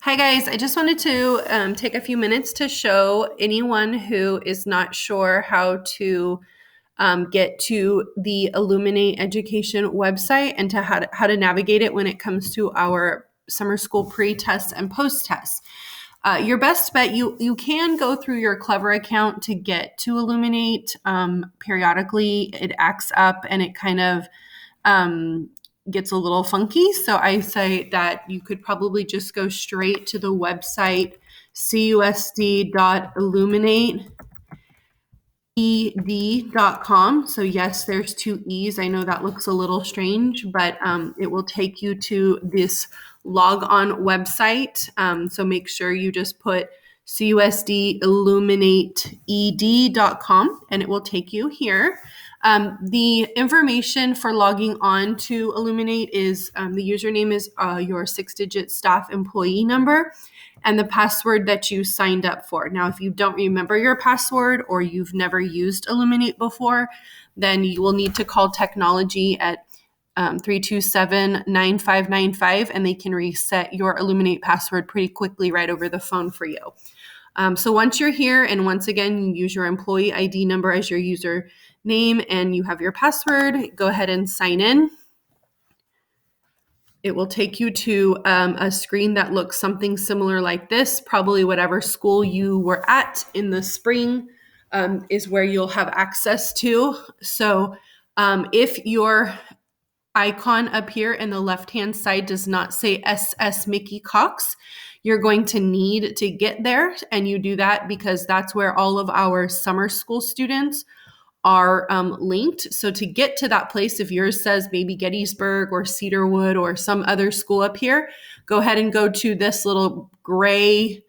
Hi guys, I just wanted to take a few minutes to show anyone who is not sure how to get to the Illuminate education website and to how to navigate it when it comes to our summer school pre-tests and post-tests. Your best bet, you can go through your Clever account to get to Illuminate. Periodically, it acts up and it kind of gets a little funky. So I say that you could probably just go straight to the website cusd.illuminateed.com. So yes, there's two E's. I know that looks a little strange, but it will take you to this log on website. So make sure you just put cusdilluminateed.com and it will take you here. The information for logging on to Illuminate is the username is your 6-digit staff employee number and the password that you signed up for. Now, if you don't remember your password or you've never used Illuminate before, then you will need to call technology at 327-9595 and they can reset your Illuminate password pretty quickly right over the phone for you. So once you're here, and once again, you use your employee ID number as your username and you have your password, go ahead and sign in. It will take you to a screen that looks something similar like this. Probably whatever school you were at in the spring is where you'll have access to. So if your icon up here in the left-hand side does not say SS Mickey Cox, you're going to need to get there, and you do that because that's where all of our summer school students are linked. So to get to that place, if yours says maybe Gettysburg or Cedarwood or some other school up here, go ahead and go to this little gray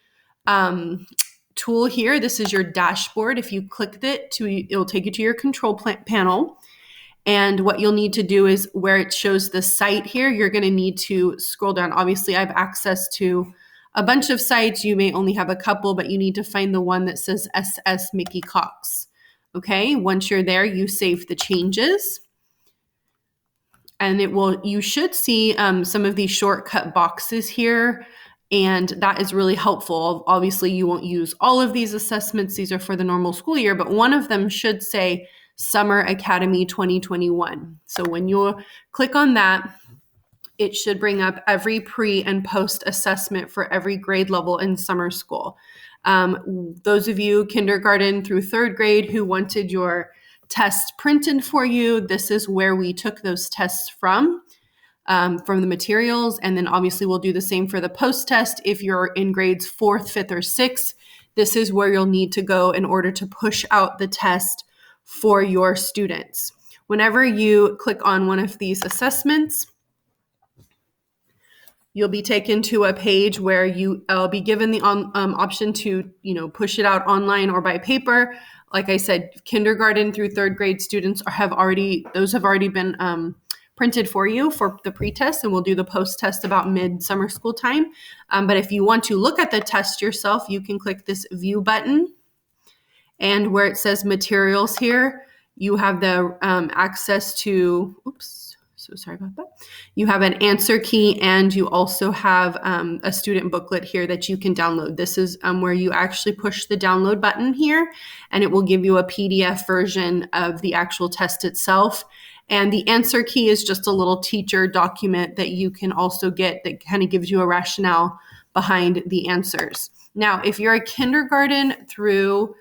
tool here. This is your dashboard. If you clicked it, it'll take you to your control panel. And what you'll need to do is where it shows the site here, you're going to need to scroll down. Obviously, I have access to a bunch of sites. You may only have a couple, but you need to find the one that says SS Mickey Cox. Okay, once you're there, you save the changes. And you should see some of these shortcut boxes here. And that is really helpful. Obviously, you won't use all of these assessments. These are for the normal school year, but one of them should say Summer Academy 2021. So when you click on that, it should bring up every pre and post assessment for every grade level in summer school. Those of you kindergarten through third grade who wanted your test printed for you, this is where we took those tests from the materials. And then obviously we'll do the same for the post test. If you're in grades 4th, 5th, or 6th, this is where you'll need to go in order to push out the test for your students. Whenever you click on one of these assessments, you'll be taken to a page where you'll be given the option to, push it out online or by paper. Like I said, kindergarten through third grade students have already been printed for you for the pre-test, and we'll do the post-test about mid-summer school time. But if you want to look at the test yourself, you can click this view button. And where it says materials here, you have the access to, so sorry about that. You have an answer key and you also have a student booklet here that you can download. This is where you actually push the download button here and it will give you a PDF version of the actual test itself. And the answer key is just a little teacher document that you can also get that kind of gives you a rationale behind the answers. Now, if you're a kindergarten through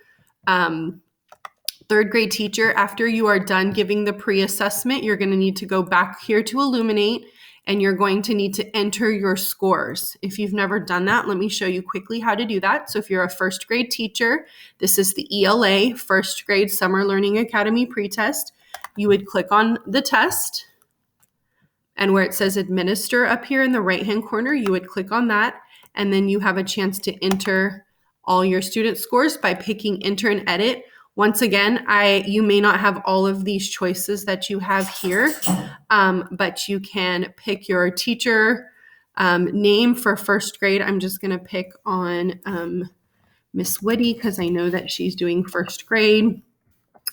third grade teacher, after you are done giving the pre-assessment, you're going to need to go back here to Illuminate and you're going to need to enter your scores. If you've never done that, let me show you quickly how to do that. So if you're a first grade teacher, this is the ELA, First Grade Summer Learning Academy Pretest. You would click on the test and where it says administer up here in the right-hand corner, you would click on that and then you have a chance to enter all your student scores by picking enter and edit. Once again, you may not have all of these choices that you have here, but you can pick your teacher name for first grade. I'm just going to pick on Miss Whitty because I know that she's doing first grade,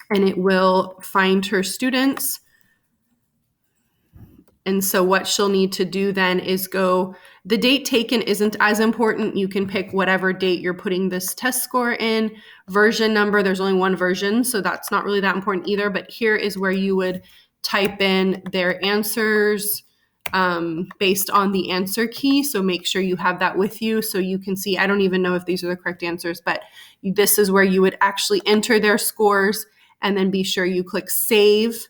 and it will find her students. And so what she'll need to do then is the date taken isn't as important. You can pick whatever date you're putting this test score in. Version number, there's only one version, so that's not really that important either. But here is where you would type in their answers based on the answer key. So make sure you have that with you so you can see. I don't even know if these are the correct answers, but this is where you would actually enter their scores, and then be sure you click save.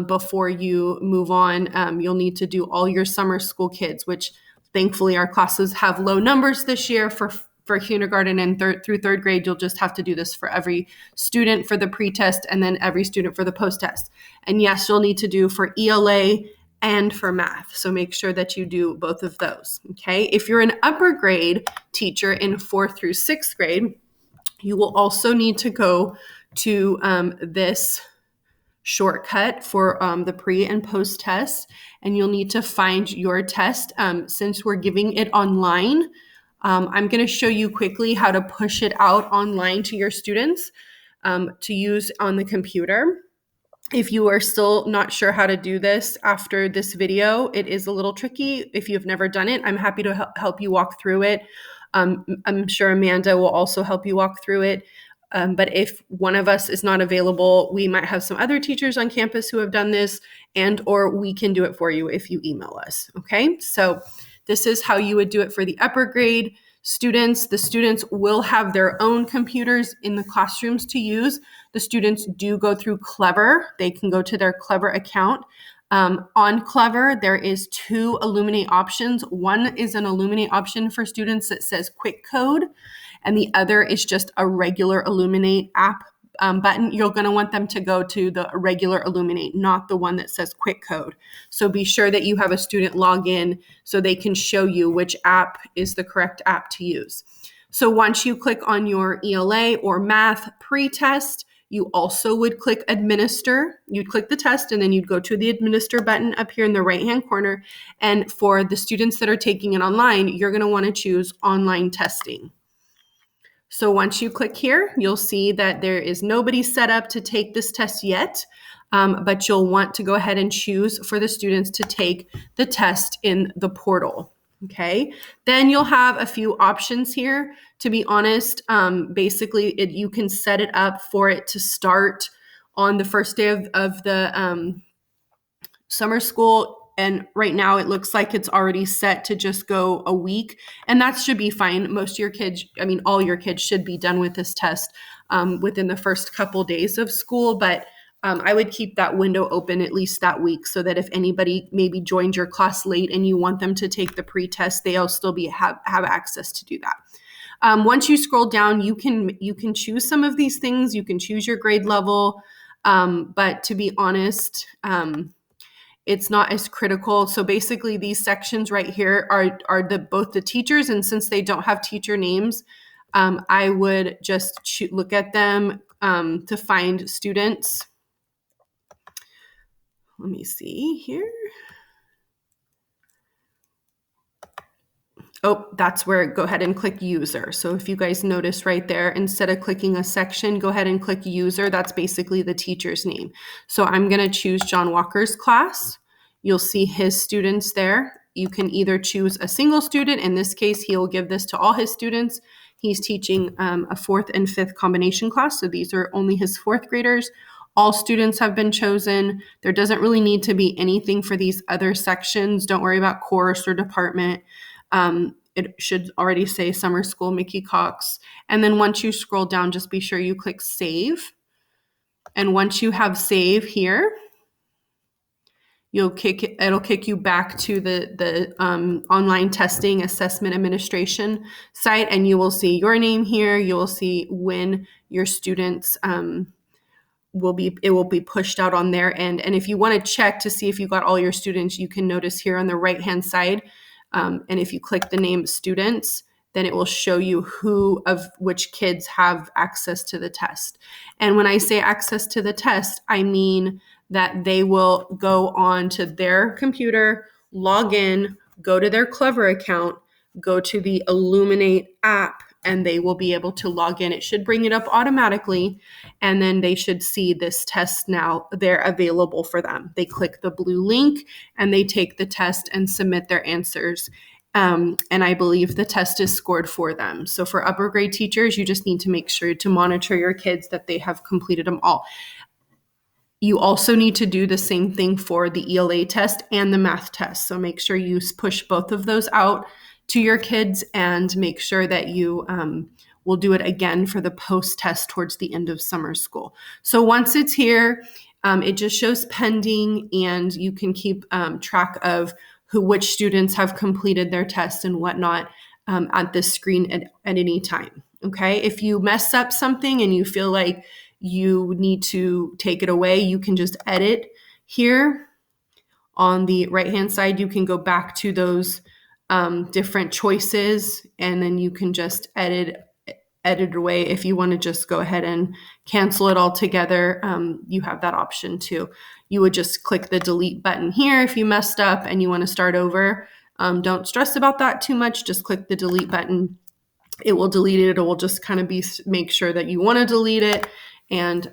Before you move on. You'll need to do all your summer school kids, which thankfully our classes have low numbers this year for kindergarten and through third grade. You'll just have to do this for every student for the pre-test and then every student for the post-test. And yes, you'll need to do for ELA and for math. So make sure that you do both of those. Okay. If you're an upper grade teacher in 4th through 6th grade, you will also need to go to this shortcut for the pre and post test, and you'll need to find your test. Since we're giving it online, I'm going to show you quickly how to push it out online to your students to use on the computer. If you are still not sure how to do this after this video, it is a little tricky. If you've never done it, I'm happy to help you walk through it. I'm sure Amanda will also help you walk through it. But if one of us is not available, we might have some other teachers on campus who have done this, or we can do it for you if you email us. Okay, so this is how you would do it for the upper grade students. The students will have their own computers in the classrooms to use. The students do go through Clever. They can go to their Clever account. On Clever, there is 2 Illuminate options. One is an Illuminate option for students that says Quick Code, and the other is just a regular Illuminate app button. You're going to want them to go to the regular Illuminate, not the one that says Quick Code. So be sure that you have a student log in so they can show you which app is the correct app to use. So once you click on your ELA or math pre-test, you also would click administer. You'd click the test and then you'd go to the administer button up here in the right-hand corner. And for the students that are taking it online, you're going to want to choose online testing. So once you click here, you'll see that there is nobody set up to take this test yet, but you'll want to go ahead and choose for the students to take the test in the portal. Okay, then you'll have a few options here. To be honest, basically you can set it up for it to start on the first day of the summer school. And right now it looks like it's already set to just go a week, and that should be fine. Most of your kids, all your kids should be done with this test within the first couple days of school, but I would keep that window open at least that week so that if anybody maybe joined your class late and you want them to take the pre-test, they'll still have access to do that. Once you scroll down, you can choose some of these things. You can choose your grade level, but to be honest, it's not as critical. So basically these sections right here are both the teachers, and since they don't have teacher names, I would just look at them to find students. Let me see here. Oh, that's where go ahead and click user. So if you guys notice right there, instead of clicking a section, go ahead and click user. That's basically the teacher's name. So I'm going to choose John Walker's class. You'll see his students there. You can either choose a single student. In this case, he will give this to all his students. He's teaching a 4th and 5th combination class. So these are only his 4th graders. All students have been chosen. There doesn't really need to be anything for these other sections. Don't worry about course or department. It should already say summer school Mickey Cox. And then once you scroll down, just be sure you click save. And once you have save here, it'll kick you back to the online testing assessment administration site, and you will see your name here. You will see when your students it will be pushed out on their end. And if you want to check to see if you got all your students, you can notice here on the right hand side. And if you click the name students, then it will show you which kids have access to the test. And when I say access to the test, I mean that they will go on to their computer, log in, go to their Clever account, go to the Illuminate app, and they will be able to log in. It should bring it up automatically, and then they should see this test now. They're available for them. They click the blue link and they take the test and submit their answers. And I believe the test is scored for them. So for upper grade teachers, you just need to make sure to monitor your kids that they have completed them all. You also need to do the same thing for the ELA test and the math test. So make sure you push both of those out to your kids and make sure that you will do it again for the post test towards the end of summer school. So once it's here, it just shows pending, and you can keep track of which students have completed their test and whatnot at this screen at any time. Okay, if you mess up something and you feel like you need to take it away, you can just edit here on the right-hand side. You can go back to those different choices, and then you can just edit away. If you want to just go ahead and cancel it altogether, you have that option too. You would just click the delete button here if you messed up and you want to start over. Don't stress about that too much. Just click the delete button. It will delete it. It will just kind of make sure that you want to delete it and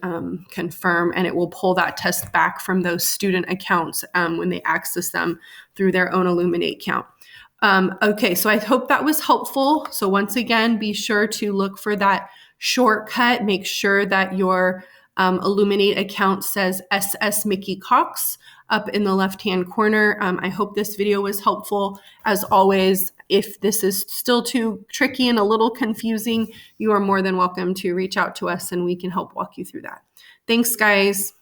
confirm, and it will pull that test back from those student accounts when they access them through their own Illuminate account. Okay, so I hope that was helpful. So once again, be sure to look for that shortcut. Make sure that your Illuminate account says SS Mickey Cox up in the left-hand corner. I hope this video was helpful. As always, if this is still too tricky and a little confusing, you are more than welcome to reach out to us and we can help walk you through that. Thanks, guys.